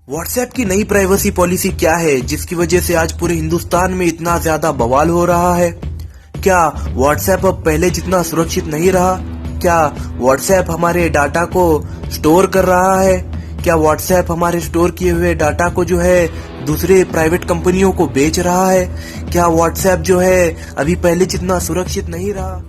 WhatsApp की नई privacy policy क्या है जिसकी वजह से आज पूरे हिंदुस्तान में इतना ज्यादा बवाल हो रहा है? क्या व्हाट्सएप अब पहले जितना सुरक्षित नहीं रहा? क्या व्हाट्सएप हमारे डाटा को स्टोर कर रहा है? क्या व्हाट्सएप हमारे स्टोर किए हुए डाटा को जो है दूसरे प्राइवेट कंपनियों को बेच रहा है? क्या व्हाट्सएप जो है अभी पहले जितना सुरक्षित नहीं रहा?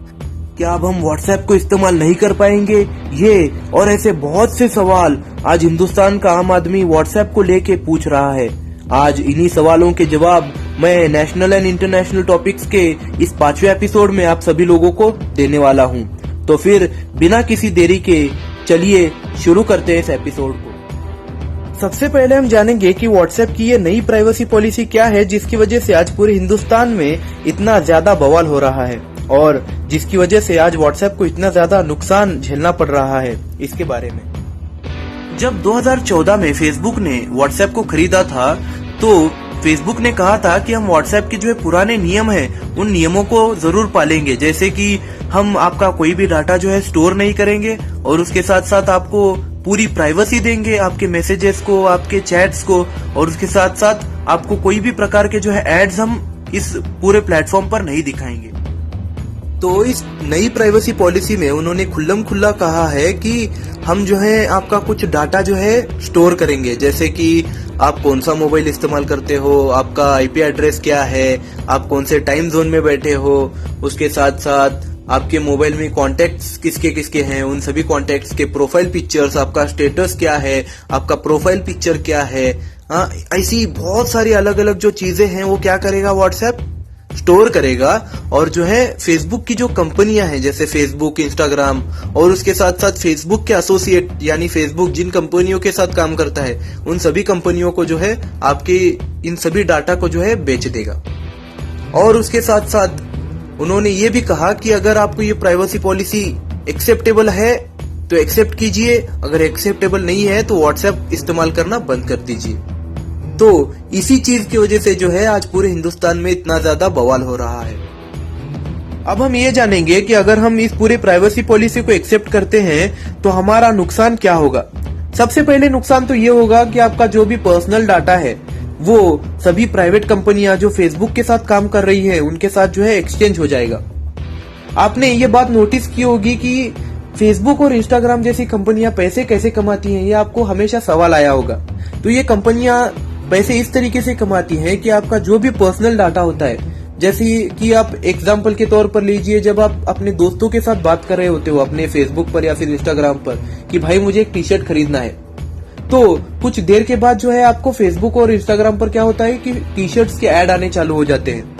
क्या अब हम व्हाट्सएप को इस्तेमाल नहीं कर पाएंगे? ये और ऐसे बहुत से सवाल आज हिंदुस्तान का आम आदमी व्हाट्सएप को लेके पूछ रहा है। आज इन्हीं सवालों के जवाब मैं नेशनल एंड इंटरनेशनल टॉपिक्स के इस 5वें एपिसोड में आप सभी लोगों को देने वाला हूँ। तो फिर बिना किसी देरी के चलिए शुरू करते हैं इस एपिसोड को। सबसे पहले हम जानेंगे कि व्हाट्सएप की ये नई प्राइवेसी पॉलिसी क्या है जिसकी वजह से आज पूरे हिंदुस्तान में इतना ज्यादा बवाल हो रहा है और जिसकी वजह से आज व्हाट्सएप को इतना ज्यादा नुकसान झेलना पड़ रहा है। इसके बारे में जब 2014 में फेसबुक ने व्हाट्सएप को खरीदा था तो फेसबुक ने कहा था कि हम व्हाट्सएप के जो है पुराने नियम हैं उन नियमों को जरूर पालेंगे, जैसे कि हम आपका कोई भी डाटा जो है स्टोर नहीं करेंगे और उसके साथ साथ आपको पूरी प्राइवेसी देंगे, आपके मैसेजेस को, आपके चैट्स को, और उसके साथ साथ आपको कोई भी प्रकार के जो है एड्स हम इस पूरे प्लेटफॉर्म पर नहीं दिखाएंगे। तो इस नई प्राइवेसी पॉलिसी में उन्होंने खुल्लम खुल्ला कहा है कि हम जो है आपका कुछ डाटा जो है स्टोर करेंगे, जैसे कि आप कौन सा मोबाइल इस्तेमाल करते हो, आपका आईपी एड्रेस क्या है, आप कौन से टाइम जोन में बैठे हो, उसके साथ साथ आपके मोबाइल में कॉन्टेक्ट्स किसके किसके हैं, उन सभी कॉन्टेक्ट्स के प्रोफाइल पिक्चर्स, आपका स्टेटस क्या है, आपका प्रोफाइल पिक्चर क्या है। ऐसी बहुत सारी अलग अलग जो चीजें हैं वो क्या करेगा व्हाट्सएप स्टोर करेगा। और जो है फेसबुक की जो कंपनियां हैं जैसे फेसबुक, इंस्टाग्राम और उसके साथ साथ फेसबुक के एसोसिएट यानी फेसबुक जिन कंपनियों के साथ काम करता है उन सभी कंपनियों को जो है आपके इन सभी डाटा को जो है बेच देगा। और उसके साथ साथ उन्होंने ये भी कहा कि अगर आपको ये प्राइवेसी पॉलिसी एक्सेप्टेबल है तो एक्सेप्ट कीजिए, अगर एक्सेप्टेबल नहीं है तो व्हाट्सएप इस्तेमाल करना बंद कर दीजिए। तो इसी चीज की वजह से जो है आज पूरे हिंदुस्तान में इतना ज्यादा बवाल हो रहा है। अब हम ये जानेंगे कि अगर हम इस पूरे प्राइवेसी पॉलिसी को एक्सेप्ट करते हैं तो हमारा नुकसान क्या होगा। सबसे पहले नुकसान तो ये होगा कि आपका जो भी पर्सनल डाटा है वो सभी प्राइवेट कंपनियां जो फेसबुक के साथ काम कर रही है उनके साथ जो है एक्सचेंज हो जाएगा। आपने ये बात नोटिस की होगी कि फेसबुक और इंस्टाग्राम जैसी कंपनियां पैसे कैसे कमाती हैं, ये आपको हमेशा सवाल आया होगा। तो ये कंपनियां पैसे इस तरीके से कमाती हैं कि आपका जो भी पर्सनल डाटा होता है, जैसे कि आप एग्जांपल के तौर पर लीजिए, जब आप अपने दोस्तों के साथ बात कर रहे होते हो अपने फेसबुक पर या फिर इंस्टाग्राम पर कि भाई मुझे एक टी शर्ट खरीदना है, तो कुछ देर के बाद जो है आपको फेसबुक और इंस्टाग्राम पर क्या होता है कि टी शर्ट्स के ऐड आने चालू हो जाते हैं।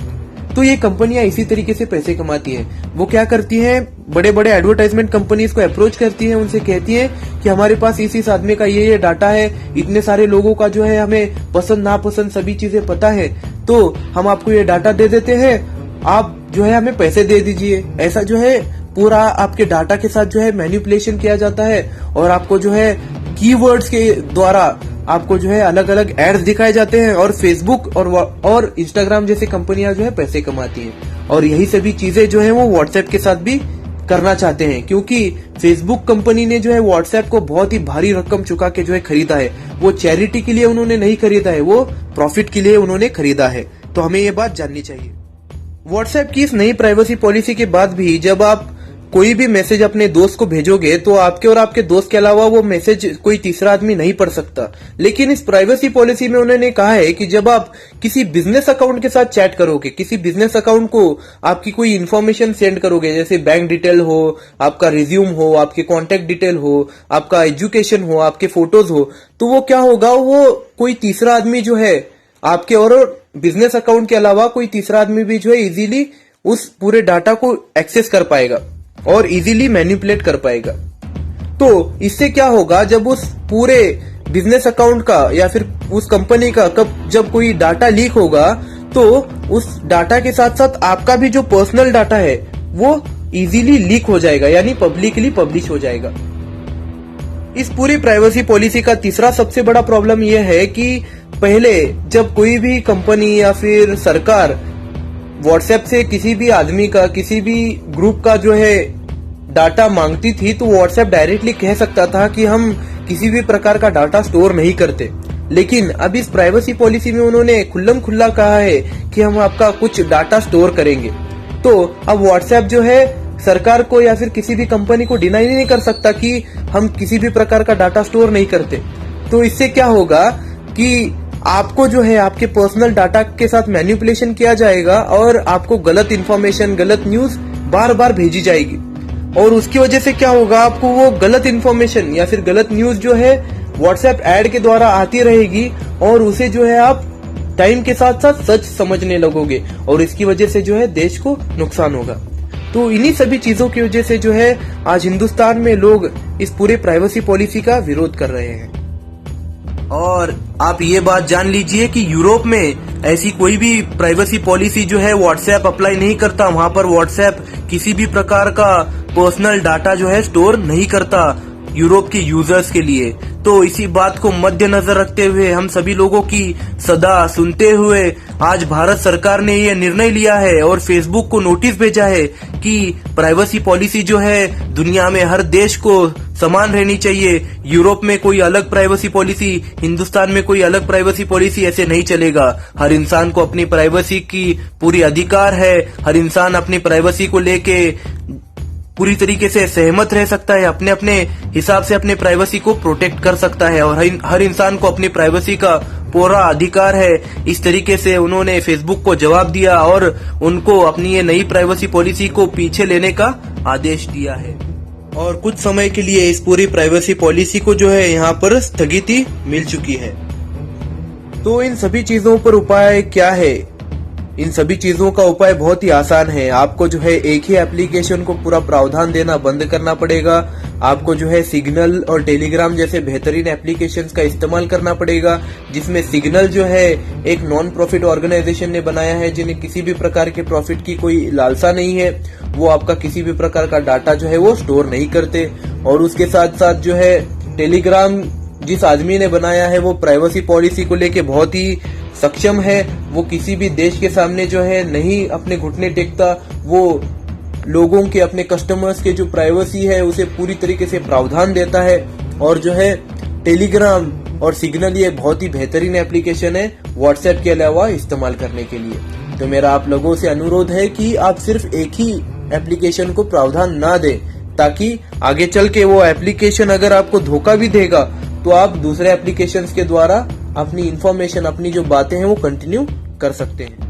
तो ये कंपनियां इसी तरीके से पैसे कमाती हैं। वो क्या करती हैं, बड़े बड़े एडवर्टाइजमेंट कंपनीज को अप्रोच करती हैं, उनसे कहती हैं कि हमारे पास इस आदमी का ये डाटा है, इतने सारे लोगों का जो है हमें पसंद नापसंद सभी चीजें पता है, तो हम आपको ये डाटा दे देते हैं, आप जो है हमें पैसे दे दीजिए। ऐसा जो है पूरा आपके डाटा के साथ जो है मैनिपुलेशन किया जाता है और आपको जो है कीवर्ड्स के द्वारा आपको जो है अलग अलग एड्स दिखाए जाते हैं और फेसबुक और इंस्टाग्राम जैसी कंपनियां जो है पैसे कमाती हैं। और यही सभी चीजें जो है वो व्हाट्सएप के साथ भी करना चाहते हैं, क्योंकि फेसबुक कंपनी ने जो है व्हाट्सएप को बहुत ही भारी रकम चुका के जो है खरीदा है। वो चैरिटी के लिए उन्होंने नहीं खरीदा है, वो प्रॉफिट के लिए उन्होंने खरीदा है। तो हमें ये बात जाननी चाहिए। व्हाट्सएप की इस नई प्राइवेसी पॉलिसी के बाद भी जब आप कोई भी मैसेज अपने दोस्त को भेजोगे तो आपके और आपके दोस्त के अलावा वो मैसेज कोई तीसरा आदमी नहीं पढ़ सकता। लेकिन इस प्राइवेसी पॉलिसी में उन्होंने कहा है कि जब आप किसी बिजनेस अकाउंट के साथ चैट करोगे, किसी बिजनेस अकाउंट को आपकी कोई इन्फॉर्मेशन सेंड करोगे, जैसे बैंक डिटेल हो, आपका रिज्यूम हो, आपके कॉन्टेक्ट डिटेल हो, आपका एजुकेशन हो, आपके फोटोज हो, तो वो क्या होगा, वो कोई तीसरा आदमी जो है आपके और बिजनेस अकाउंट के अलावा कोई तीसरा आदमी भी जो है इजीली उस पूरे डाटा को एक्सेस कर पाएगा और इजीली मैनिपुलेट कर पाएगा। तो इससे क्या होगा, जब उस पूरे बिजनेस अकाउंट का या फिर उस कंपनी का जब कोई डाटा लीक होगा तो उस डाटा के साथ साथ आपका भी जो पर्सनल डाटा है वो इजीली लीक हो जाएगा, यानी पब्लिकली पब्लिश हो जाएगा। इस पूरी प्राइवेसी पॉलिसी का तीसरा सबसे बड़ा प्रॉब्लम यह है कि पहले जब कोई भी कंपनी या फिर सरकार व्हाट्सएप से किसी भी आदमी का, किसी भी ग्रुप का जो है डाटा मांगती थी तो व्हाट्सएप डायरेक्टली कह सकता था कि हम किसी भी प्रकार का डाटा स्टोर नहीं करते। लेकिन अब इस प्राइवेसी पॉलिसी में उन्होंने खुल्लम खुल्ला कहा है कि हम आपका कुछ डाटा स्टोर करेंगे। तो अब व्हाट्सएप जो है सरकार को या फिर किसी भी कंपनी को डिनाई नहीं कर सकता कि हम किसी भी प्रकार का डाटा स्टोर नहीं करते। तो इससे क्या होगा कि आपको जो है आपके पर्सनल डाटा के साथ मैनिपुलेशन किया जाएगा और आपको गलत इन्फॉर्मेशन, गलत न्यूज बार बार भेजी जाएगी। और उसकी वजह से क्या होगा, आपको वो गलत इन्फॉर्मेशन या फिर गलत न्यूज जो है व्हाट्सएप ऐड के द्वारा आती रहेगी और उसे जो है आप टाइम के साथ साथ सच समझने लगोगे और इसकी वजह से जो है देश को नुकसान होगा। तो इन्हीं सभी चीजों की वजह से जो है आज हिंदुस्तान में लोग इस पूरे प्राइवेसी पॉलिसी का विरोध कर रहे हैं। और आप ये बात जान लीजिए कि यूरोप में ऐसी कोई भी प्राइवेसी पॉलिसी जो है व्हाट्सएप अप्लाई नहीं करता। वहां पर व्हाट्सएप किसी भी प्रकार का पर्सनल डाटा जो है स्टोर नहीं करता यूरोप के यूजर्स के लिए। तो इसी बात को मद्देनजर रखते हुए, हम सभी लोगों की सदा सुनते हुए आज भारत सरकार ने यह निर्णय लिया है और फेसबुक को नोटिस भेजा है कि प्राइवेसी पॉलिसी जो है दुनिया में हर देश को समान रहनी चाहिए। यूरोप में कोई अलग प्राइवेसी पॉलिसी, हिंदुस्तान में कोई अलग प्राइवेसी पॉलिसी, ऐसे नहीं चलेगा। हर इंसान को अपनी प्राइवेसी की पूरी अधिकार है। हर इंसान अपनी प्राइवेसी को लेके पूरी तरीके से सहमत रह सकता है, अपने अपने हिसाब से अपने प्राइवेसी को प्रोटेक्ट कर सकता है और हर इंसान को अपनी प्राइवेसी का पूरा अधिकार है। इस तरीके से उन्होंने फेसबुक को जवाब दिया और उनको अपनी ये नई प्राइवेसी पॉलिसी को पीछे लेने का आदेश दिया है और कुछ समय के लिए इस पूरी प्राइवेसी पॉलिसी को जो है यहाँ पर स्थगिति मिल चुकी है। तो इन सभी चीजों पर उपाय क्या है? इन सभी चीजों का उपाय बहुत ही आसान है। आपको जो है एक ही एप्लीकेशन को पूरा प्रावधान देना बंद करना पड़ेगा। आपको जो है सिग्नल और टेलीग्राम जैसे बेहतरीन एप्लीकेशंस का इस्तेमाल करना पड़ेगा, जिसमें सिग्नल जो है एक नॉन प्रॉफिट ऑर्गेनाइजेशन ने बनाया है, जिन्हें किसी भी प्रकार के प्रॉफिट की कोई लालसा नहीं है। वो आपका किसी भी प्रकार का डाटा जो है वो स्टोर नहीं करते। और उसके साथ साथ जो है टेलीग्राम जिस आदमी ने बनाया है वो प्राइवेसी पॉलिसी को लेके बहुत ही सक्षम है। वो किसी भी देश के सामने जो है नहीं अपने घुटने टेकता। वो लोगों के, अपने कस्टमर्स के जो प्राइवेसी है उसे पूरी तरीके से प्रावधान देता है। और जो है टेलीग्राम और सिग्नल ये बहुत ही बेहतरीन एप्लीकेशन है व्हाट्सएप के अलावा इस्तेमाल करने के लिए। तो मेरा आप लोगों से अनुरोध है कि आप सिर्फ एक ही एप्लीकेशन को प्रावधान ना दें, ताकि आगे चल के वो एप्लीकेशन अगर आपको धोखा भी देगा तो आप दूसरे एप्लीकेशंस के द्वारा अपनी इंफॉर्मेशन, अपनी जो बातें हैं वो कंटिन्यू कर सकते हैं।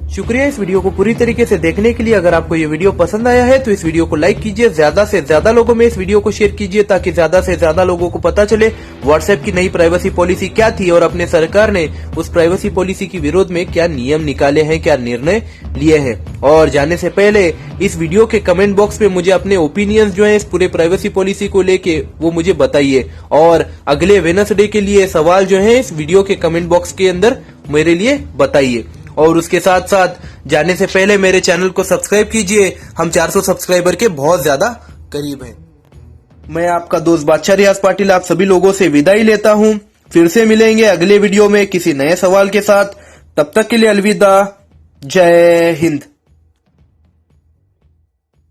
शुक्रिया इस वीडियो को पूरी तरीके से देखने के लिए। अगर आपको ये वीडियो पसंद आया है तो इस वीडियो को लाइक कीजिए, ज्यादा से ज्यादा लोगों में इस वीडियो को शेयर कीजिए, ताकि ज्यादा से ज्यादा लोगों को पता चले व्हाट्सएप की नई प्राइवेसी पॉलिसी क्या थी और अपने सरकार ने उस प्राइवेसी पॉलिसी के विरोध में क्या नियम निकाले हैं, क्या निर्णय लिए हैं। और जाने से पहले इस वीडियो के कमेंट बॉक्स में मुझे अपने ओपिनियंस जो है इस पूरे प्राइवेसी पॉलिसी को लेके वो मुझे बताइए। और अगले वेडनेसडे के लिए सवाल जो है इस वीडियो के कमेंट बॉक्स के अंदर मेरे लिए बताइए। और उसके साथ साथ जाने से पहले मेरे चैनल को सब्सक्राइब कीजिए। हम 400 सब्सक्राइबर के बहुत ज्यादा करीब हैं। मैं आपका दोस्त बादशाह रियाज पाटिल आप सभी लोगों से विदाई लेता हूं। फिर से मिलेंगे अगले वीडियो में किसी नए सवाल के साथ। तब तक के लिए अलविदा। जय हिंद।